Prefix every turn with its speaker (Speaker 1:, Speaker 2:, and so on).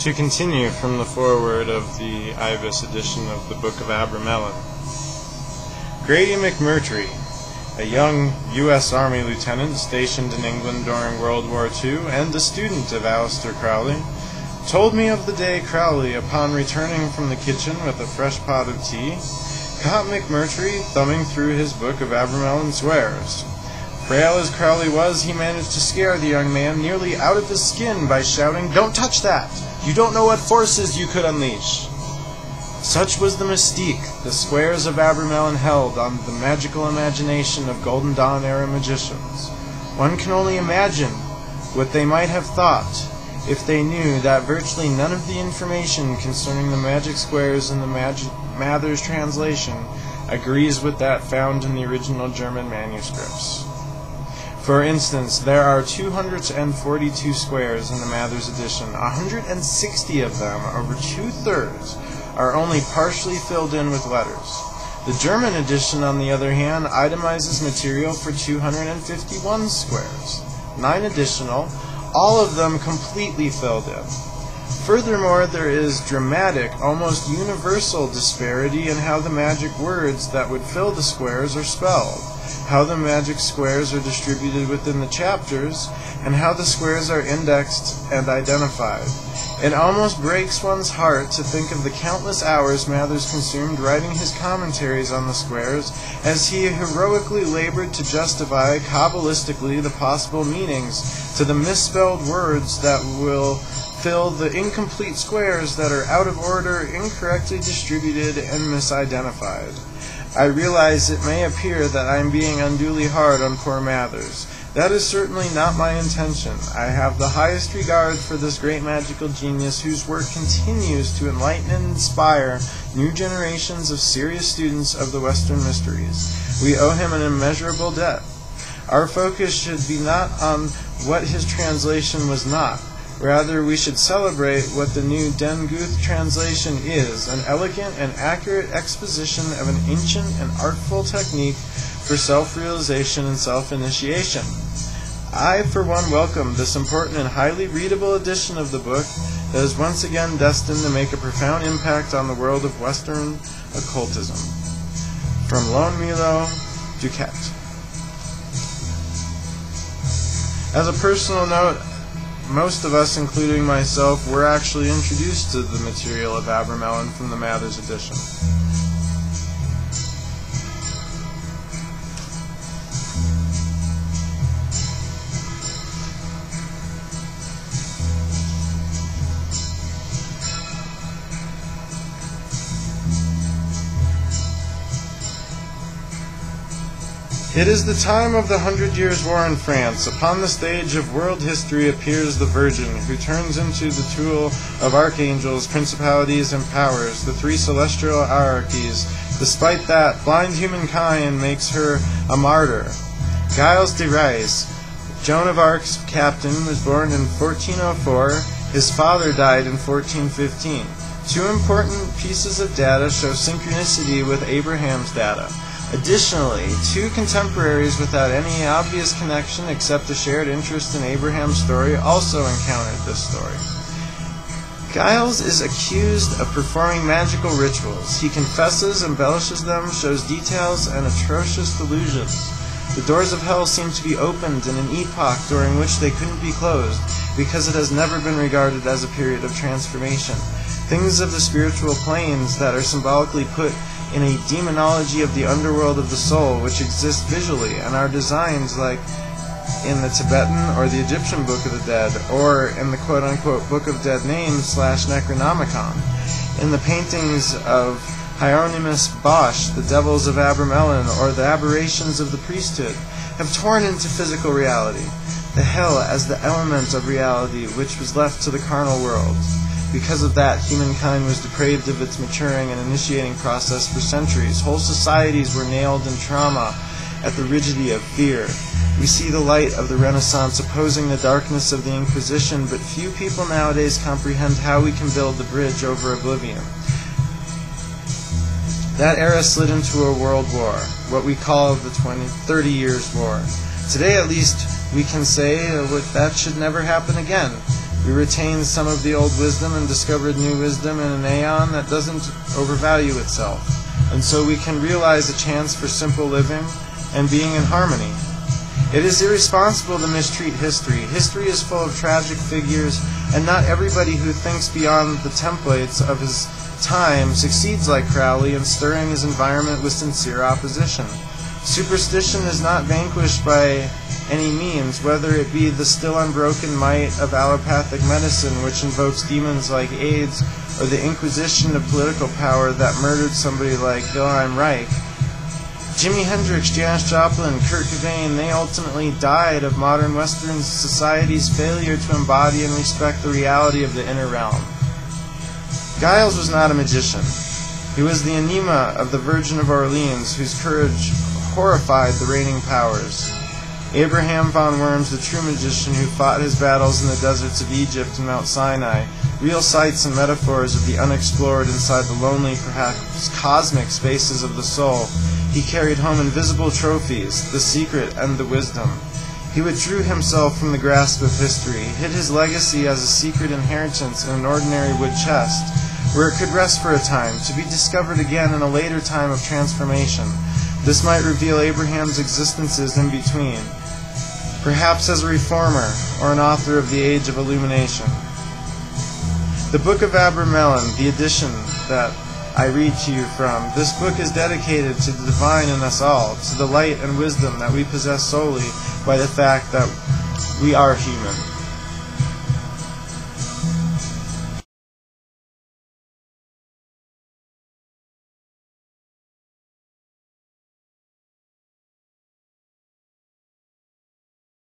Speaker 1: To continue from the foreword of the Ibis edition of the Book of ABRAMELIN. Grady McMurtry, a young U.S. Army lieutenant stationed in England during World War II and a student of Aleister Crowley, told me of the day Crowley, upon returning from the kitchen with a fresh pot of tea, caught McMurtry thumbing through his book of ABRAMELIN swears. Frail as Crowley was, he managed to scare the young man nearly out of his skin by shouting, "Don't touch that! You don't know what forces you could unleash." Such was the mystique the squares of ABRAMELIN held on the magical imagination of Golden Dawn era magicians. One can only imagine what they might have thought if they knew that virtually none of the information concerning the magic squares in the Mather's translation agrees with that found in the original German manuscripts. For instance, there are 242 squares in the Mather's edition. 160 of them, over 2/3, are only partially filled in with letters. The German edition, on the other hand, itemizes material for 251 squares, 9 additional, all of them completely filled in. Furthermore, there is dramatic, almost universal disparity in how the magic words that would fill the squares are spelled, how the magic squares are distributed within the chapters, and how the squares are indexed and identified. It almost breaks one's heart to think of the countless hours Mathers consumed writing his commentaries on the squares, as he heroically labored to justify kabbalistically the possible meanings to the misspelled words that will fill the incomplete squares that are out of order, incorrectly distributed, and misidentified. I realize it may appear that I am being unduly hard on poor Mathers. That is certainly not my intention. I have the highest regard for this great magical genius whose work continues to enlighten and inspire new generations of serious students of the Western mysteries. We owe him an immeasurable debt. Our focus should be not on what his translation was not. Rather, we should celebrate what the new Guth translation is, an elegant and accurate exposition of an ancient and artful technique for self-realization and self-initiation. I, for one, welcome this important and highly readable edition of the book that is once again destined to make a profound impact on the world of Western occultism. From Lone Milo, Duquette. As a personal note, most of us, including myself, were actually introduced to the material of ABRAMELIN from the Mathers edition. It is the time of the 100 Years' War in France. Upon the stage of world history appears the Virgin, who turns into the tool of archangels, principalities, and powers, the 3 celestial hierarchies. Despite that, blind humankind makes her a martyr. Giles de Rais, Joan of Arc's captain, was born in 1404. His father died in 1415. 2 important pieces of data show synchronicity with Abraham's data. Additionally, 2 contemporaries without any obvious connection except a shared interest in Abraham's story also encountered this story. Giles is accused of performing magical rituals. He confesses, embellishes them, shows details, and atrocious delusions. The doors of hell seem to be opened in an epoch during which they couldn't be closed, because it has never been regarded as a period of transformation. Things of the spiritual planes that are symbolically put in a demonology of the underworld of the soul, which exists visually and are designed like in the Tibetan or the Egyptian Book of the Dead, or in the quote-unquote Book of Dead Names / Necronomicon. In the paintings of Hieronymus Bosch, the devils of ABRAMELIN, or the aberrations of the priesthood, have torn into physical reality, the hell as the element of reality which was left to the carnal world. Because of that, humankind was depraved of its maturing and initiating process for centuries. Whole societies were nailed in trauma at the rigidity of fear. We see the light of the Renaissance opposing the darkness of the Inquisition, but few people nowadays comprehend how we can build the bridge over oblivion. That era slid into a world war, what we call the 30 Years' War. Today, at least, we can say that should never happen again. We retained some of the old wisdom and discovered new wisdom in an aeon that doesn't overvalue itself, and so we can realize a chance for simple living and being in harmony. It is irresponsible to mistreat history. History is full of tragic figures, and not everybody who thinks beyond the templates of his time succeeds like Crowley in stirring his environment with sincere opposition. Superstition is not vanquished by any means, whether it be the still unbroken might of allopathic medicine, which invokes demons like AIDS, or the inquisition of political power that murdered somebody like Wilhelm Reich. Jimi Hendrix, Janis Joplin, Kurt Cobain, they ultimately died of modern Western society's failure to embody and respect the reality of the inner realm. Giles was not a magician. He was the enigma of the Virgin of Orleans, whose courage horrified the reigning powers. Abraham von Worms, the true magician who fought his battles in the deserts of Egypt and Mount Sinai, real sights and metaphors of the unexplored inside the lonely, perhaps cosmic spaces of the soul. He carried home invisible trophies, the secret and the wisdom. He withdrew himself from the grasp of history, hid his legacy as a secret inheritance in an ordinary wood chest, where it could rest for a time, to be discovered again in a later time of transformation. This might reveal Abraham's existences in between, perhaps as a reformer or an author of the Age of Illumination. The Book of ABRAMELIN, the edition that I read to you from, this book is dedicated to the divine in us all, to the light and wisdom that we possess solely by the fact that we are human.